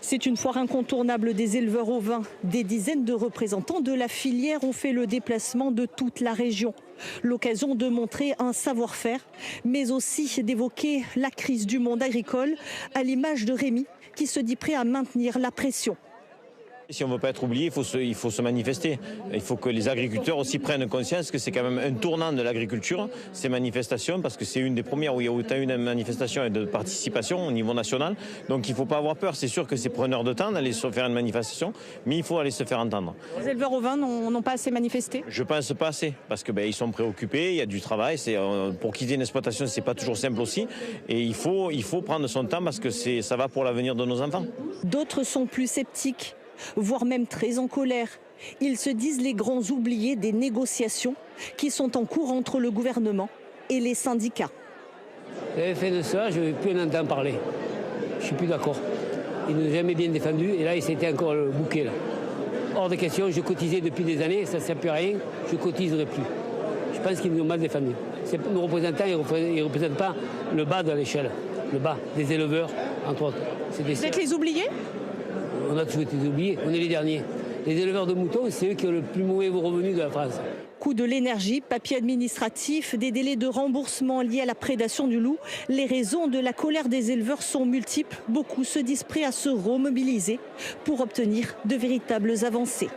C'est une foire incontournable des éleveurs ovins. Des dizaines de représentants de la filière ont fait le déplacement de toute la région. L'occasion de montrer un savoir-faire, mais aussi d'évoquer la crise du monde agricole, à l'image de Rémi, qui se dit prêt à maintenir la pression. Si on ne veut pas être oublié, il faut se manifester. Il faut que les agriculteurs aussi prennent conscience que c'est quand même un tournant de l'agriculture, ces manifestations, parce que c'est une des premières où il y a autant eu de manifestations et de participation au niveau national. Donc il ne faut pas avoir peur. C'est sûr que c'est preneur de temps d'aller se faire une manifestation, mais il faut aller se faire entendre. Les éleveurs ovins n'ont pas assez manifesté? Je pense pas assez, parce que ils sont préoccupés, il y a du travail. Pour quitter une exploitation, c'est pas toujours simple aussi. Et il faut prendre son temps parce que ça va pour l'avenir de nos enfants. D'autres sont plus sceptiques, voire même très en colère. Ils se disent les grands oubliés des négociations qui sont en cours entre le gouvernement et les syndicats. J'avais fait de ça, je ne veux plus en entendre parler. Je ne suis plus d'accord. Ils ne nous ont jamais bien défendus et là, c'était encore le bouquet. Là. Hors de question, je cotisais depuis des années, ça ne sert plus à rien, je ne cotiserai plus. Je pense qu'ils nous ont mal défendus. Nos représentants, ils ne représentent pas le bas de l'échelle, le bas des éleveurs, entre autres. Vous êtes les oubliés ? On a toujours été oubliés, on est les derniers. Les éleveurs de moutons, c'est eux qui ont le plus mauvais revenu de la France. Coût de l'énergie, papier administratif, des délais de remboursement liés à la prédation du loup. Les raisons de la colère des éleveurs sont multiples. Beaucoup se disent prêts à se remobiliser pour obtenir de véritables avancées.